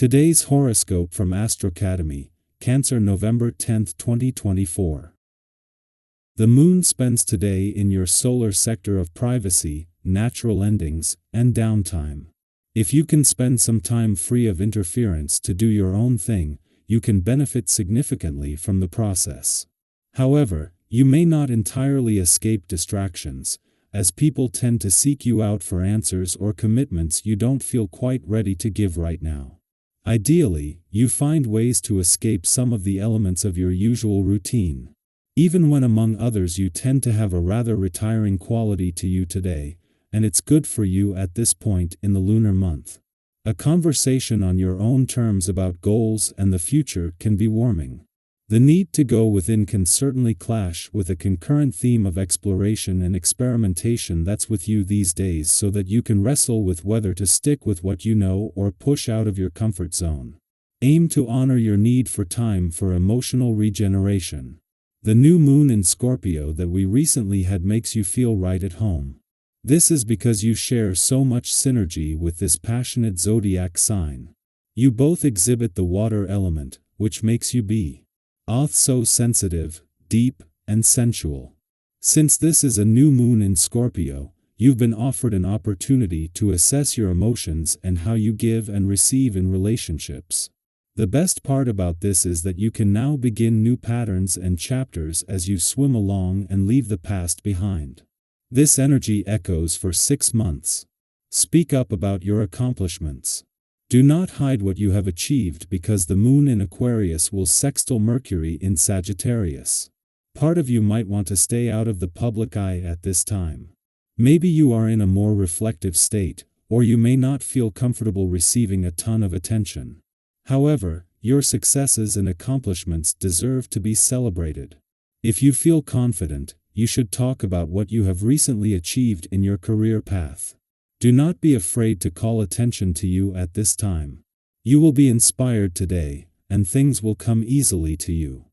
Today's horoscope from AstroCademy, Cancer, November 10, 2024. The moon spends today in your solar sector of privacy, natural endings, and downtime. If you can spend some time free of interference to do your own thing, you can benefit significantly from the process. However, you may not entirely escape distractions, as people tend to seek you out for answers or commitments you don't feel quite ready to give right now. Ideally, you find ways to escape some of the elements of your usual routine. Even when among others you tend to have a rather retiring quality to you today, and it's good for you at this point in the lunar month. A conversation on your own terms about goals and the future can be warming. The need to go within can certainly clash with a concurrent theme of exploration and experimentation that's with you these days, so that you can wrestle with whether to stick with what you know or push out of your comfort zone. Aim to honor your need for time for emotional regeneration. The new moon in Scorpio that we recently had makes you feel right at home. This is because you share so much synergy with this passionate zodiac sign. You both exhibit the water element, which makes you be so sensitive, deep, and sensual. Since this is a new moon in Scorpio, you've been offered an opportunity to assess your emotions and how you give and receive in relationships. The best part about this is that you can now begin new patterns and chapters as you swim along and leave the past behind. This energy echoes for 6 months. Speak up about your accomplishments. Do not hide what you have achieved, because the moon in Aquarius will sextile Mercury in Sagittarius. Part of you might want to stay out of the public eye at this time. Maybe you are in a more reflective state, or you may not feel comfortable receiving a ton of attention. However, your successes and accomplishments deserve to be celebrated. If you feel confident, you should talk about what you have recently achieved in your career path. Do not be afraid to call attention to you at this time. You will be inspired today, and things will come easily to you.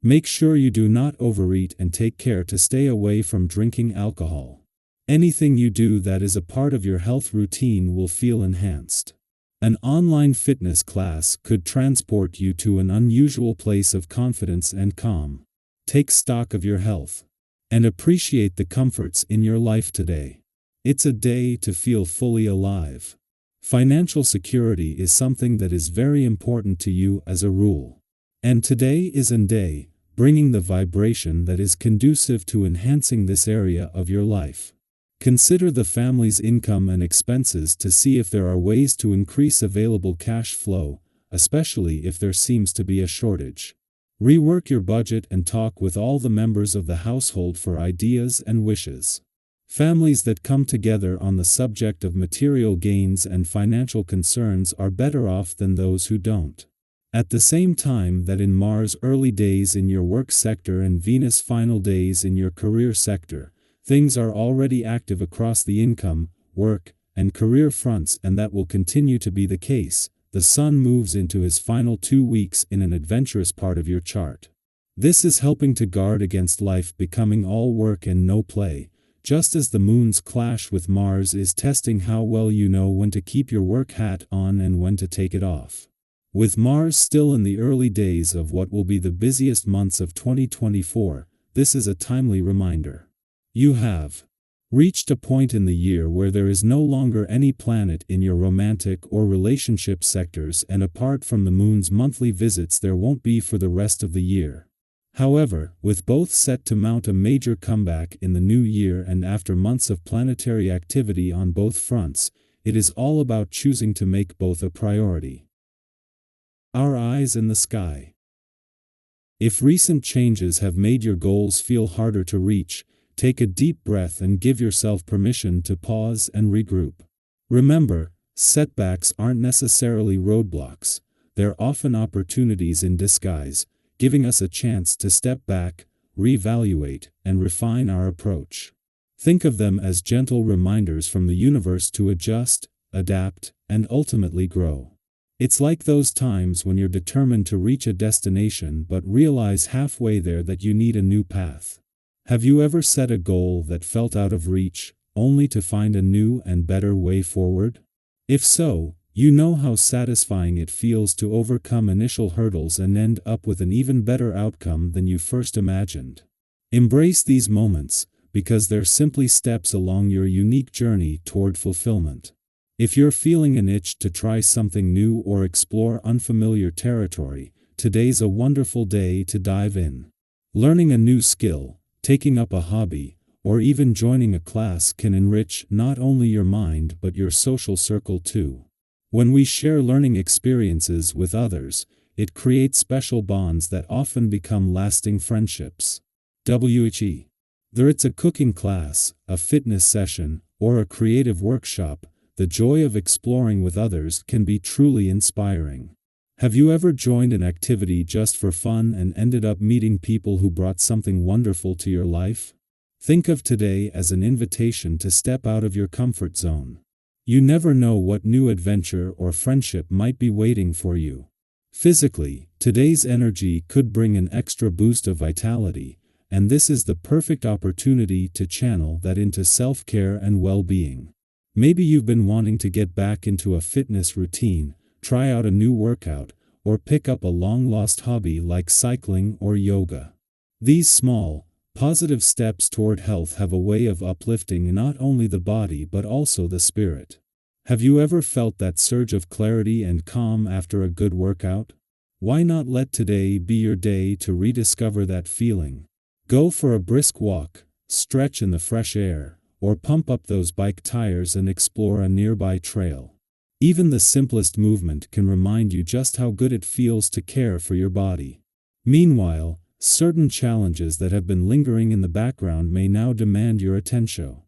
Make sure you do not overeat and take care to stay away from drinking alcohol. Anything you do that is a part of your health routine will feel enhanced. An online fitness class could transport you to an unusual place of confidence and calm. Take stock of your health and appreciate the comforts in your life today. It's a day to feel fully alive. Financial security is something that is very important to you as a rule. And today is a day, bringing the vibration that is conducive to enhancing this area of your life. Consider the family's income and expenses to see if there are ways to increase available cash flow, especially if there seems to be a shortage. Rework your budget and talk with all the members of the household for ideas and wishes. Families that come together on the subject of material gains and financial concerns are better off than those who don't. At the same time that in Mars' early days in your work sector and Venus' final days in your career sector, things are already active across the income, work, and career fronts, and that will continue to be the case. The Sun moves into his final 2 weeks in an adventurous part of your chart. This is helping to guard against life becoming all work and no play, just as the moon's clash with Mars is testing how well you know when to keep your work hat on and when to take it off. With Mars still in the early days of what will be the busiest months of 2024, this is a timely reminder. You have reached a point in the year where there is no longer any planet in your romantic or relationship sectors, and apart from the moon's monthly visits there won't be for the rest of the year. However, with both set to mount a major comeback in the new year and after months of planetary activity on both fronts, it is all about choosing to make both a priority. Our eyes in the sky. If recent changes have made your goals feel harder to reach, take a deep breath and give yourself permission to pause and regroup. Remember, setbacks aren't necessarily roadblocks, they're often opportunities in disguise, giving us a chance to step back, reevaluate, and refine our approach. Think of them as gentle reminders from the universe to adjust, adapt, and ultimately grow. It's like those times when you're determined to reach a destination but realize halfway there that you need a new path. Have you ever set a goal that felt out of reach, only to find a new and better way forward? If so, You know how satisfying it feels to overcome initial hurdles and end up with an even better outcome than you first imagined. Embrace these moments, because they're simply steps along your unique journey toward fulfillment. If you're feeling an itch to try something new or explore unfamiliar territory, today's a wonderful day to dive in. Learning a new skill, taking up a hobby, or even joining a class can enrich not only your mind but your social circle too. When we share learning experiences with others, it creates special bonds that often become lasting friendships. Whether it's a cooking class, a fitness session, or a creative workshop, the joy of exploring with others can be truly inspiring. Have you ever joined an activity just for fun and ended up meeting people who brought something wonderful to your life? Think of today as an invitation to step out of your comfort zone. You never know what new adventure or friendship might be waiting for you. Physically, today's energy could bring an extra boost of vitality, and this is the perfect opportunity to channel that into self-care and well-being. Maybe you've been wanting to get back into a fitness routine, try out a new workout, or pick up a long-lost hobby like cycling or yoga. These small, positive steps toward health have a way of uplifting not only the body but also the spirit. Have you ever felt that surge of clarity and calm after a good workout? Why not let today be your day to rediscover that feeling? Go for a brisk walk, stretch in the fresh air, or pump up those bike tires and explore a nearby trail. Even the simplest movement can remind you just how good it feels to care for your body. Meanwhile, certain challenges that have been lingering in the background may now demand your attention.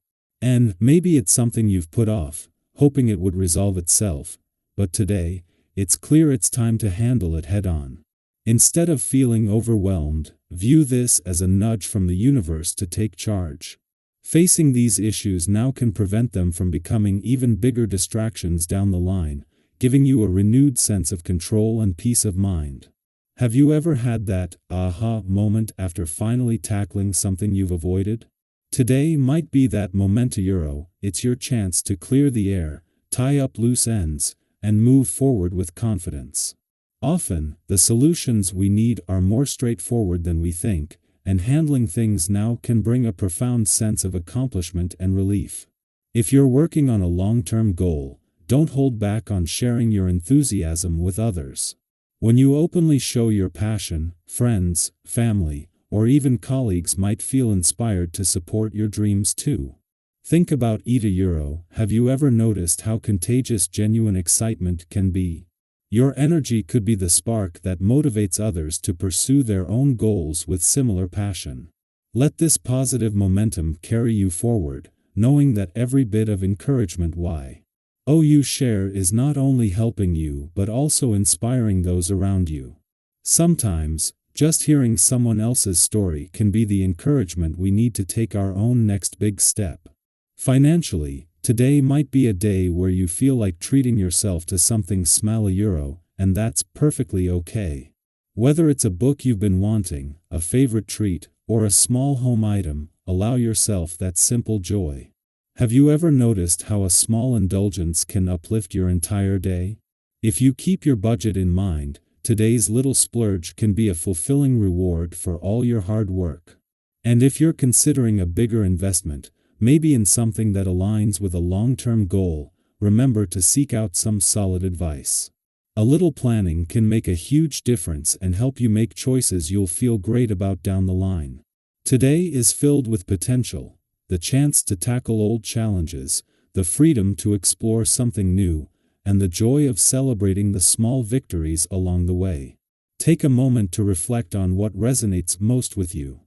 And maybe it's something you've put off, hoping it would resolve itself, but today, it's clear it's time to handle it head-on. Instead of feeling overwhelmed, view this as a nudge from the universe to take charge. Facing these issues now can prevent them from becoming even bigger distractions down the line, giving you a renewed sense of control and peace of mind. Have you ever had that aha moment after finally tackling something you've avoided? Today might be that momento. It's your chance to clear the air, tie up loose ends, and move forward with confidence. Often, the solutions we need are more straightforward than we think, and handling things now can bring a profound sense of accomplishment and relief. If you're working on a long-term goal, don't hold back on sharing your enthusiasm with others. When you openly show your passion, friends, family, or even colleagues might feel inspired to support your dreams too. Think about it. Have you ever noticed how contagious genuine excitement can be? Your energy could be the spark that motivates others to pursue their own goals with similar passion. Let this positive momentum carry you forward, knowing that every bit of encouragement you share is not only helping you but also inspiring those around you. Sometimes, just hearing someone else's story can be the encouragement we need to take our own next big step. Financially, today might be a day where you feel like treating yourself to something small, and that's perfectly okay. Whether it's a book you've been wanting, a favorite treat, or a small home item, allow yourself that simple joy. Have you ever noticed how a small indulgence can uplift your entire day? If you keep your budget in mind, today's little splurge can be a fulfilling reward for all your hard work. And if you're considering a bigger investment, maybe in something that aligns with a long-term goal, remember to seek out some solid advice. A little planning can make a huge difference and help you make choices you'll feel great about down the line. Today is filled with potential, the chance to tackle old challenges, the freedom to explore something new, and the joy of celebrating the small victories along the way. Take a moment to reflect on what resonates most with you.